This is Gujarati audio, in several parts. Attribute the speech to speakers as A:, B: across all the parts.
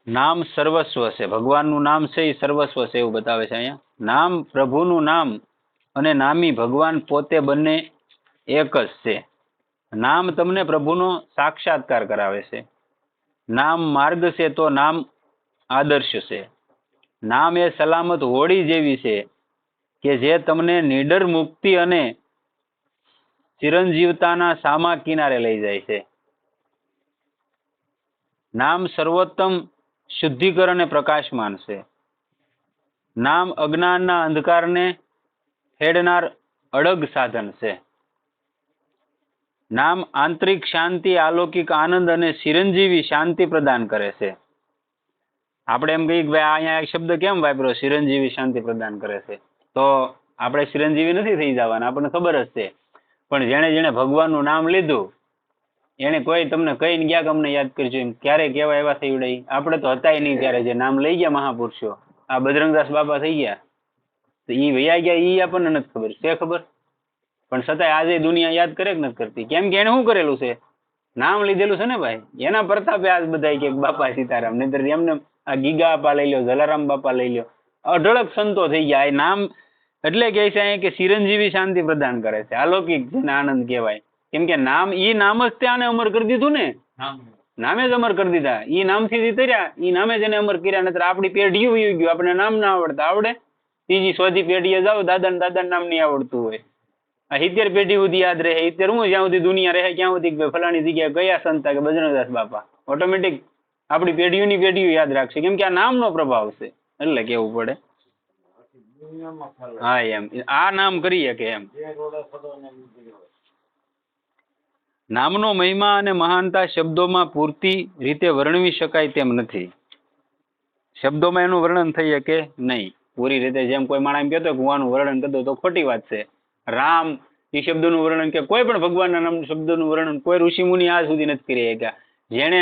A: નામ સર્વસ્વ છે. ભગવાનનું નામ છે એ સર્વસ્વ છે એવું બતાવે છે અહીંયા. નામ પ્રભુનું નામ અને નામી ભગવાન પોતે બંને એક જ છે. નામ તમને પ્રભુનો સાક્ષાત્કાર કરાવે છે. નામ માર્ગ છે તો નામ આદર્શ છે. નામ એ સલામત હોડી જેવી છે કે જે તમને નિડર મુક્તિ અને ચિરંજીવતાના સામા કિનારે લઈ જાય છે. નામ સર્વોત્તમ શુદ્ધિકર અને પ્રકાશમાન છે. નામ અજ્ઞાનના અંધકારને ખેડનાર અડગ સાધન છે. નામ આંતરિક શાંતિ, અલૌકિક આનંદ અને ચિરંજીવી શાંતિ પ્રદાન કરે છે. આપણે એમ કહીએ કે ભાઈ અહીંયા એક શબ્દ કેમ વાપર્યો, ચિરંજીવી શાંતિ પ્રદાન કરે છે, તો આપણે ચિરંજીવી નથી થઈ જવાના, આપણને ખબર જ છે. પણ જેણે જેણે ભગવાનનું નામ લીધું એને કોઈ તમને કહીને ગયા કે અમને યાદ કરજો, એમ ક્યારે કેવા એવા થઈ ઉડાય. આપણે તો હતા નહીં ત્યારે, જે નામ લઈ ગયા મહાપુરુષો, આ બજરંગદાસ બાપા થઈ ગયા, તો ઈ વૈયા ગયા, ઈ આપણને નથી ખબર, છે ખબર? પણ છતાંય આજે દુનિયા યાદ કરે કે નથી કરતી? કેમ કે એને શું કરેલું છે? નામ લીધેલું છે ને ભાઈ, એના પ્રતાપે આજ બધા કે બાપા સીતારામ. નહીતર એમને આ ગીગા બાપા લઈ લો, જલારામ બાપા લઈ લો, અઢળક સંતો થઈ ગયા. એ નામ એટલે કે છે કે ચિરંજીવી શાંતિ પ્રદાન કરે છે, અલૌકિક જેને આનંદ કહેવાય. કેમ કે નામ, ઈ નામ જ ત્યાંને અમર કરી દીધું ને, નામે જ અમર કરી દીધા. ઈ નામથી જ તર્યા, ઈ નામે જ એને અમર કર્યા. નહીતર આપણી પેઢીઓ વયું ગયું, આપણે નામ ના આવડતા. આવડે? ત્રીજી ચોથી પેઢીએ જાઓ, દાદા નામ નહીં આવડતું હોય. આ 70 પેઢી સુધી યાદ રહે. 70 હું જ્યાં સુધી દુનિયા રહે ત્યાં સુધી ફલાણી જગ્યાએ કયા સંતા કે બજરંગદાસ બાપા, ઓટોમેટિક આપણી પેઢીઓની પેઢીઓ યાદ રાખશે. કેમ કે આ નામનો પ્રભાવ છે, એટલે કેવું પડે. હા, એમ આ નામ કરીએ કે એમ. નામનો મહિમા અને મહાનતા શબ્દોમાં પૂરતી રીતે વર્ણવી શકાય તેમ નથી. શબ્દોમાં એનું વર્ણન થઈ શકે નહીં પૂરી રીતે. જેમ કોઈ માણસ એમ કહેતો કે હું આનું વર્ણન કરતો, તો ખોટી વાત છે. રામ એ શબ્દનું વર્ણન કે કોઈ પણ ભગવાનના નામ શબ્દનું વર્ણન કોઈ ઋષિ મુનિ આજ સુધી નથી કરી શક્યા. જેને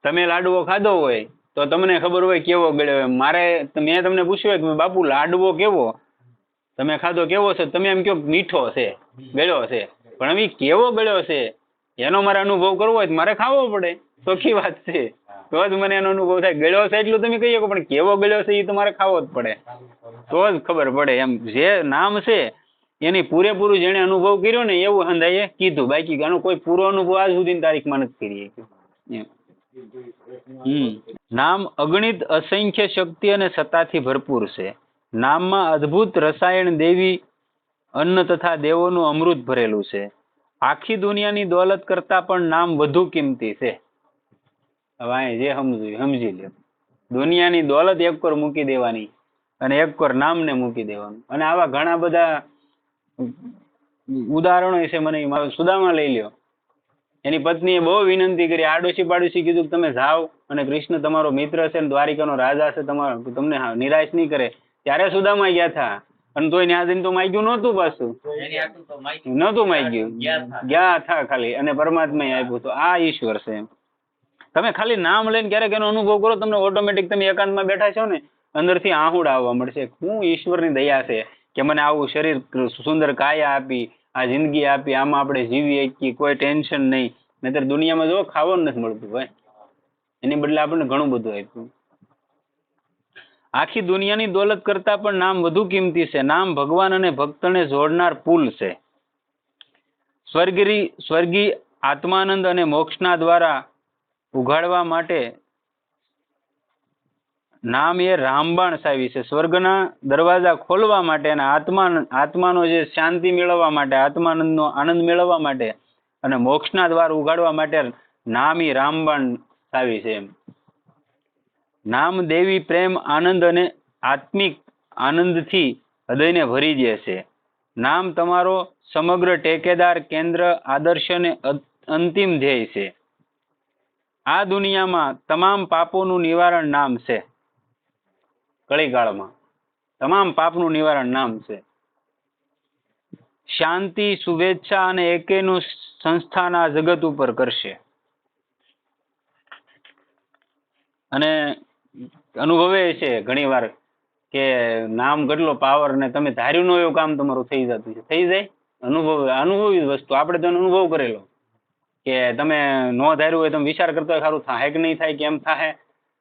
A: તમે લાડવો ખાધો હોય તો તમને ખબર હોય કેવો ગળ્યો. મેં તમને પૂછ્યું કે બાપુ લાડવો કેવો તમે ખાધો, કેવો છે? તમે એમ કહો મીઠો છે, ગળ્યો છે. પણ હવે કેવો ગળ્યો છે એનો મારે અનુભવ કરવો હોય તો મારે ખાવો પડે. ચોખ્ખી વાત છે, તો જ મને એનો અનુભવ થાય. ગળ્યો છે એટલું તમે કહી શકો, પણ કેવો ગળ્યો છે એ તો મારે ખાવો જ પડે, તો જ ખબર પડે. એમ જે નામ છે એની પૂરેપૂરું જેને અનુભવ કર્યો ને એવું હંધાઈએ કીધું. બાકી આનો કોઈ પૂરો અનુભવ આજ સુધીની તારીખમાં નથી કરી શક્યો. નામ અગણિત અસંખ્ય શક્તિ અને સત્તાથી ભરપૂર છે. નામમાં અદ્ભુત રસાયણ, દેવી અન્ન તથા દેવોનું અમૃત ભરેલું છે. આખી દુનિયાની દોલત કરતા પણ નામ વધુ કિંમતી છે. હવે જે સમજી લે, દુનિયાની દોલત એક કોર મૂકી દેવાની અને એક કોર નામને મૂકી દેવાનું. અને આવા ઘણા બધા ઉદાહરણો છે. મને સુદામા લઈ લ્યો, એની પત્નીએ બહુ વિનંતી કરી, આડોશી પાડોશી કીધું કે તમે જાઓ અને કૃષ્ણ તમારો મિત્ર છે, દ્વારિકાનો રાજા છે, તમને નિરાશ નહીં કરે. ત્યારે સુદામા ગયા હતા, અને તોય ત્યાં જઈને તો માગ્યું નહોતું, પાછું નહોતું માગ્યું, ગયા હતા ખાલી, અને પરમાત્માએ આપ્યું. તો આ ઈશ્વર છે. તમે ખાલી નામ લઈને ક્યારેક એનો અનુભવ કરો, તમને ઓટોમેટિક તમે એકાંતમાં બેઠા છો ને, અંદરથી આહુડા આવવા મળશે. શું ઈશ્વરની દયા છે કે મને આવું શરીર, સુંદર કાયા આપી, આ જિંદગી આપી, આમાં આપણે જીવી શકીએ, કોઈ ટેન્શન નહીં. નહીતર દુનિયામાં જો ખાવાનું નથી મળતું ભાઈ, એની બદલે આપણને ઘણું બધું આપ્યું. આખી દુનિયાની દોલત કરતા પણ નામ વધુ કિંમતી છે. નામ ભગવાન અને ભક્તને જોડનાર પુલ છે. સ્વર્ગી આત્માનંદ અને મોક્ષના દ્વારા ઉઘાડવા માટે નામ એ રામબાણ સાવી છે. સ્વર્ગના દરવાજા ખોલવા માટે અને આત્માનો જે શાંતિ મેળવવા માટે, આત્માનંદનો આનંદ મેળવવા માટે અને મોક્ષના દ્વાર ઉઘાડવા માટે નામ એ રામબાણ સાવી છે. નામ દેવી પ્રેમ, આનંદ અને આત્મિક આનંદથી હૃદયને ભરી દે છે. નામ તમારો સમગ્ર ટેકેદાર, કેન્દ્ર, આદર્શ અને અંતિમ ધ્યેય છે. આ દુનિયામાં તમામ પાપોનું નિવારણ નામ છે. કળીકાળમાં તમામ પાપનું નિવારણ નામ છે. શાંતિ, શુભેચ્છા અને એકેયનું સંસ્થાન આ જગત ઉપર કરશે. અને અનુભવે છે ઘણી વાર કે નામ કેટલો પાવર, ને તમે ધાર્યું ન એવું કામ તમારું થઈ જતું છે. થઈ જાય. અનુભવી વસ્તુ. આપણે તો અનુભવ કરેલો કે તમે ન ધાર્યું હોય તમે વિચાર કરતો હોય સારું થાય કે નહીં થાય, કેમ થાય,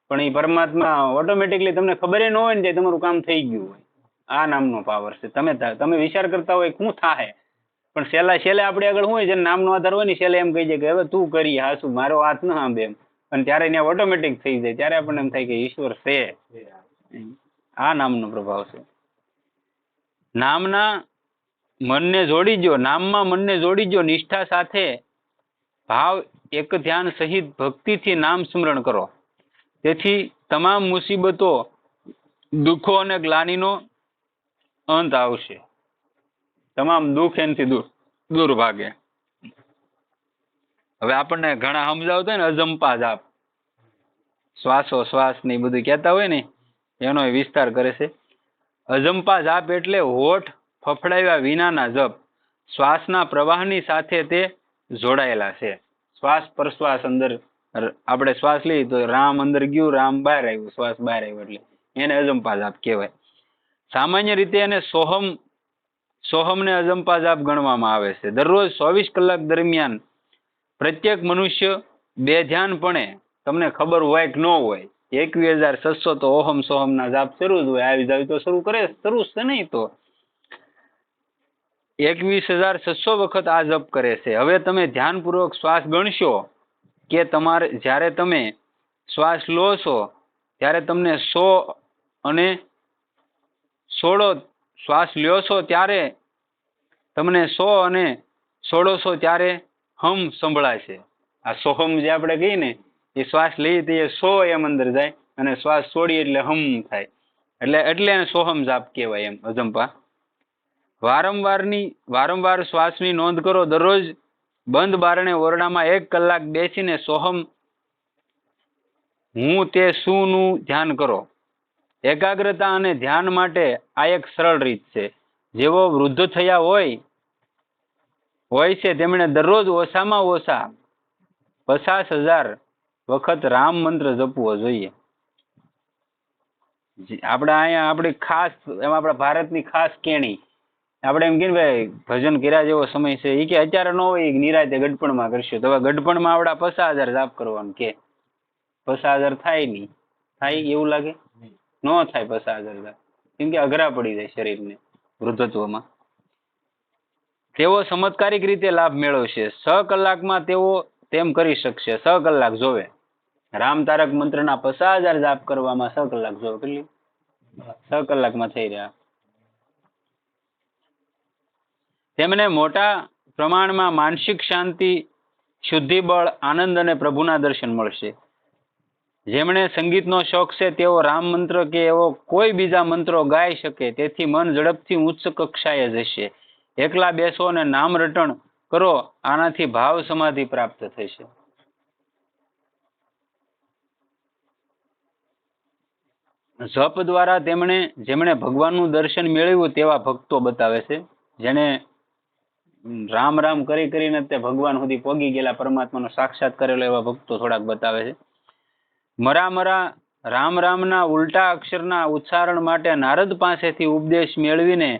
A: પણ એ પરમાત્મા ઓટોમેટિકલી તમને ખબર ન હોય ને તમારું કામ થઈ ગયું હોય. આ નામનો પાવર છે. તમે વિચાર કરતા હોય શું થાય, પણ છેલ્લે આપણે આગળ શું હોય જેને નામનો આધાર હોય ને છેલ્લે એમ કહી જાય કે હવે તું કરી હાસુ મારો હાથ ન આંબે એમ, અને ત્યારે ત્યાં ઓટોમેટિક થઈ જાય. ત્યારે આપણને એમ થાય કે ઈશ્વર છે. આ નામનો પ્રભાવ છે. નામના મનને જોડીજો, નામમાં મનને જોડીજો, નિષ્ઠા સાથે ભાવ એક ધ્યાન સહિત ભક્તિથી નામ સ્મરણ કરો. તેથી તમામ મુસીબતો, દુઃખો અને ગ્લાનિનો અંત આવશે. તમામ દુઃખ એનાથી દૂર ભાગે. હવે આપણને ઘણા સમજાવતા હોય ને અજંપા જાપ, શ્વાસ ને બધું કહેતા હોય ને એનો વિસ્તાર કરે છે. અજંપા જાપ એટલે હોઠ ફફડાવ્યા વિનાના જપ. શ્વાસના પ્રવાહની સાથે તે જોડાયેલા છે. શ્વાસ પ્રશ્વાસ અંદર આપણે શ્વાસ લઈએ તો રામ અંદર ગયું, રામ બહાર આવ્યું, શ્વાસ બહાર આવ્યો, એટલે એને અજંપા જાપ કહેવાય. સામાન્ય રીતે એને સોહમને અજંપા જાપ ગણવામાં આવે છે. દરરોજ 24 કલાક દરમિયાન પ્રત્યેક મનુષ્ય બે ધ્યાનપણે, તમને ખબર હોય કે ન હોય, 21,600 તો ઓહમ સોહમના જાપ શરૂ જ હોય. આવી જાય તો શરૂ છે નહીં તો 21,600 વખત આ જપ કરે છે. હવે તમે ધ્યાનપૂર્વક શ્વાસ ગણશો કે જ્યારે તમે શ્વાસ લો છો ત્યારે તમને 100 અને 16 શ્વાસ લ્યો છો ત્યારે તમને 100 અને 1600 ત્યારે હમ સંભળાય છે. આ સોહમ જે આપણે કહીએ ને એ શ્વાસ લઈએ તો એ 100 એમ અંદર જાય, અને શ્વાસ છોડીએ એટલે હમ થાય, એટલે એને સોહમ જાપ કહેવાય એમ અજંપા. વારંવાર શ્વાસની નોંધ કરો. દરરોજ બંધ બારણે ઓરડામાં 1 કલાક બેસીને સોહમ હું તે શું નું ધ્યાન કરો. એકાગ્રતા અને ધ્યાન માટે આ એક સરળ રીત છે. જેઓ વૃદ્ધ થયા હોય છે તેમણે દરરોજ ઓછામાં ઓછા 50,000 વખત રામ મંત્ર જપવો જોઈએ. આપણે અહીંયા આપણી ખાસ, એમાં આપણા ભારતની ખાસ કેણી, આપણે એમ કહીએ ભાઈ ભજન કર્યા જેવો સમય છે, એ કે અત્યારે ન હોય, નિરાતે ગઢપણમાં કરશું. તો ગઢપણમાં આપડા 50,000 જાપ કરવાનું કે 50,000 થાય નહીં? થાય એવું લાગે? ન થાય 50,000 જાપ, કેમ કે અઘરા પડી જાય શરીરને વૃદ્ધત્વમાં. તેઓ ચમત્કારિક રીતે લાભ મેળવશે. 6 કલાકમાં તેઓ તેમ કરી શકશે. 6 કલાક જોવે. રામ તારક મંત્રના 50,000 જાપ કરવામાં 6 કલાક જોવે. કેટલી? 6 કલાકમાં થઈ રહ્યા. તેમને મોટા પ્રમાણમાં માનસિક શાંતિ, શુદ્ધિબળ, આનંદ અને પ્રભુના દર્શન મળશે. જેમણે સંગીતનો શોખ છે તેઓ રામ મંત્ર કે એવો કોઈ બીજા મંત્રો ગાઈ શકે. તેથી મન ઝડપથી ઉચ્ચ કક્ષાએ જશે. એકલા બેસો અને નામ રટણ કરો. આનાથી ભાવ સમાધિ પ્રાપ્ત થશે. જપ દ્વારા જેમણે ભગવાનનું દર્શન મેળવ્યું તેવા ભક્તો બતાવે છે. જેને રામ રામ કરીને તે ભગવાન સુધી પહોંચી ગયેલા, પરમાત્માનો સાક્ષાત કરેલો એવા ભક્તો થોડાક બતાવે છે. મરા રામના ઉલટા અક્ષરના ઉચ્ચારણ માટે નારદ પાસેથી ઉપદેશ મેળવીને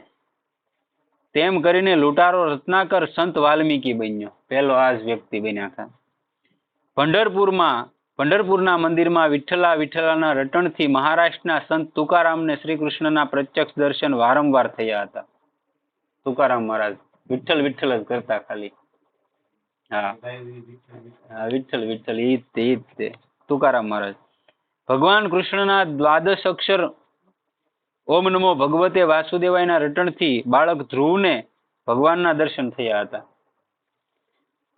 A: તેમ કરીને લૂંટારો રત્નાકર સંત વાલ્મીકી બન્યો. પહેલો આ જ વ્યક્તિ બન્યા હતા. પંઢરપુરના મંદિરમાં વિઠ્ઠલાના રટણથી મહારાષ્ટ્રના સંત તુકારામને શ્રી કૃષ્ણના પ્રત્યક્ષ દર્શન વારંવાર થયા હતા. તુકારામ મહારાજ વિઠ્ઠલ જ કરતા ખાલી. હા, વિઠ્ઠલ ઈજ તે તુકારામ મહારાજ. ભગવાન કૃષ્ણના 12 અક્ષર ઓમ નમો ભગવતે વાસુદેવાયના રટણથી બાળક ધ્રુવને ભગવાનના દર્શન થયા હતા.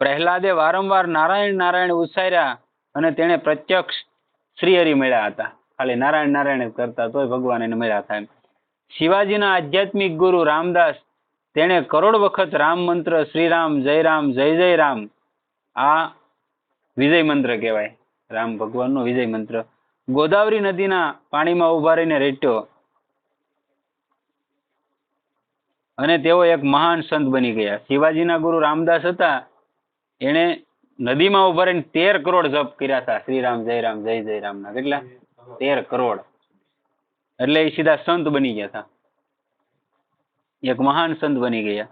A: પ્રહલાદે વારંવાર નારાયણ ઉચ્ચાર્યા અને તેને પ્રત્યક્ષ શ્રીહરિ મળ્યા હતા. ખાલી નારાયણ કરતા તોય ભગવાન એને મળ્યા હતા. શિવાજીના આધ્યાત્મિક ગુરુ રામદાસ, તેણે કરોડ વખત રામ મંત્ર, શ્રીરામ જય જય રામ, આ વિજય મંત્ર કહેવાય. રામ ભગવાનનો વિજય મંત્ર ગોદાવરી નદીના પાણીમાં ઉભા રહીને રેટ્યો, અને તેઓ એક મહાન સંત બની ગયા. શિવાજીના ગુરુ રામદાસ હતા, એને નદીમાં ઉભા રહીને 13 કરોડ જપ કર્યા હતા. શ્રીરામ જય રામ ના કેટલા? 13 કરોડ. એટલે એ સીધા સંત બની ગયા હતા. એક મહાન સંત બની ગયા.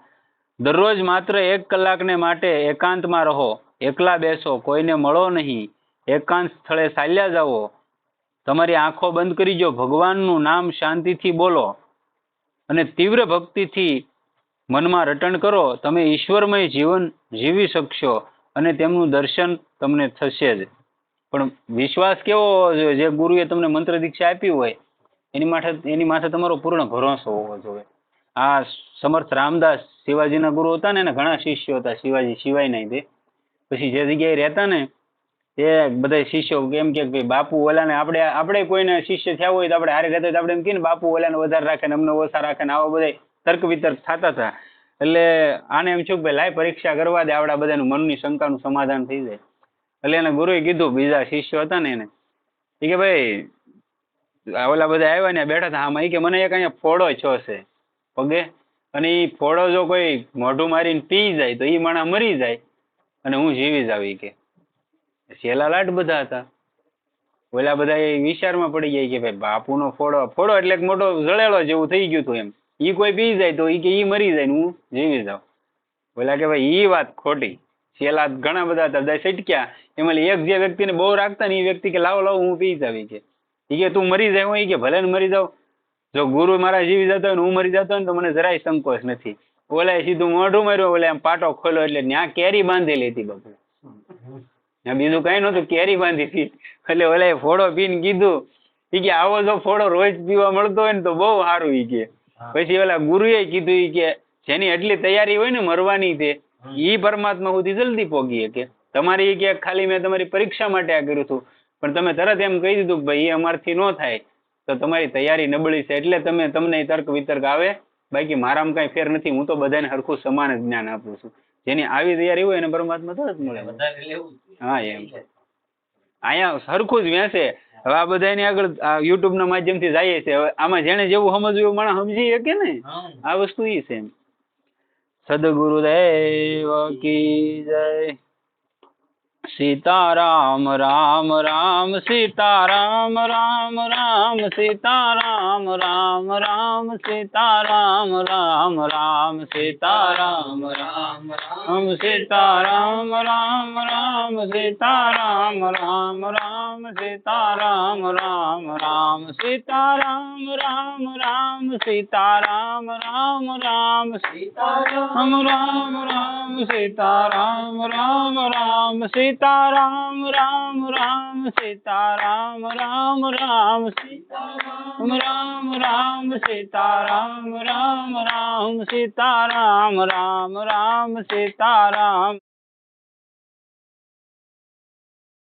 A: દરરોજ માત્ર 1 કલાકને માટે એકાંતમાં રહો. એકલા બેસો, કોઈને મળો નહીં. એકાંત સ્થળે ચાલ્યા જાઓ. તમારી આંખો બંધ કરી જો, ભગવાનનું નામ શાંતિથી બોલો અને તીવ્ર ભક્તિથી મનમાં રટણ કરો, તમે ઈશ્વરમય જીવન જીવી શકશો અને તેમનું દર્શન તમને થશે જ. પણ વિશ્વાસ કેવો હોવો જોઈએ? જે ગુરુએ તમને મંત્ર દીક્ષા આપી હોય એની માથે તમારો પૂર્ણ ભરોસો હોવો જોઈએ. આ સમર્થ રામદાસ શિવાજીના ગુરુ હતા ને, એને ઘણા શિષ્યો હતા. શિવાજી સિવાય નહીં તે પછી જે જગ્યાએ રહેતા ને એ બધા શિષ્યો એમ કે ભાઈ બાપુ ઓલાને આપણે કોઈને શિષ્ય થયા હોય તો આપણે હારે રહેતા હોય તો આપણે એમ કહીએ ને બાપુ ઓલાને વધારે રાખે ને અમને ઓછા રાખે ને, આવા બધા તર્ક વિતર્ક થતા હતા. એટલે આને એમ છું કે ભાઈ લાય પરીક્ષા કરવા દે, આવડા બધાનું મનની શંકાનું સમાધાન થઈ જાય. એટલે એને ગુરુએ કીધું, બીજા શિષ્યો હતા ને એને, એ કે ભાઈ ઓલા બધા આવ્યા ને બેઠા હતા આમાં, એ કે મને એક અહીંયા ફોડો છો છે પગે, અને એ ફોડો જો કોઈ મોઢું મારીને પી જાય તો એ માણસ મરી જાય અને હું જીવી જાવ. એ કે શેલા લાટ બધા હતા. ઓલા બધા એ વિચારમાં પડી ગયા કે ભાઈ બાપુનો ફોડો એટલે મોટો જળેલો જેવું થઈ ગયું હતું એમ. ઈ કોઈ પી જાય તો ઈ કે ઈ મરી જાય ને હું જીવી જાઉં. ઓલા કે ભાઈ ઈ વાત ખોટી. શેલા ઘણા બધા હતા, બધા સટક્યા. એમાં એક જે વ્યક્તિને બહુ રાખતા ને એ વ્યક્તિ કે લાવો હું પી જાવી કે. ઈ કે તું મરી જાય, હું ઈ કે ભલે ને મરી જાવ, જો ગુરુ મારા જીવી જતો હોય ને હું મરી જતો હોય ને તો મને જરાય સંકોચ નથી. ઓલા સીધું મોઢું માર્યું, ઓલા એમ પાટો ખોલ્યો એટલે ત્યાં કેરી બાંધેલી હતી બાપુ. બીજું કઈ નતું, કેરી બાંધી હતી. એટલે ઓલા ફોડો પીને કીધું, ઈ કે આવો જો ફોડો રોજ પીવા મળતો હોય ને તો બહુ સારું. ઈ કે પછી ઓલા ગુરુએ કીધું, ઈ કે જેની એટલી તૈયારી હોય ને મરવાની તે ઈ પરમાત્મા સુધી જલ્દી પોગી શકે. તમારી કે ખાલી મેં તમારી પરીક્ષા માટે આ કર્યું હતું, પણ તમે તરત એમ કહી દીધું કે ભાઈ એ અમારથી ન થાય તો તમારી તૈયારી નબળી છે એટલે તમને તર્ક વિતર્ક આવે. બાકી મારામાં કઈ ફેર નથી, હું તો બધાને હરખું સમાન જ જ્ઞાન આપું છું. જેની આવી તૈયારી હોય એને પરમાત્મા તરત મળે. હા એમ અહીંયા સરખું જ વેસે. હવે આ બધા એની આગળ યુટ્યુબ ના માધ્યમથી જાય છે. હવે આમાં જેને જેવું સમજવું એવું માણસ સમજી શકે ને. આ વસ્તુ ઈ છે. સદગુરુદેવ કી જય. સીતારામ રામ રામ સીતારામ રામ રામ સીતારામ રામ રામ સીતારામ રામ રામ સીતારામ રામ રામ સીતારામ રામ રામ સીતારામ રામ રામ સીતારામ રામ રામ સીતારામ રામ રામ સીતારામ રામ રામ સીતારામ રામ રામ સીતારામ રામ રામ સીતારામ રામ રામ સીતારામ રામ રામ સીતારામ રામ રામ સીતારામ રામ રામ સીતારામ રામ રામ સીતારામ.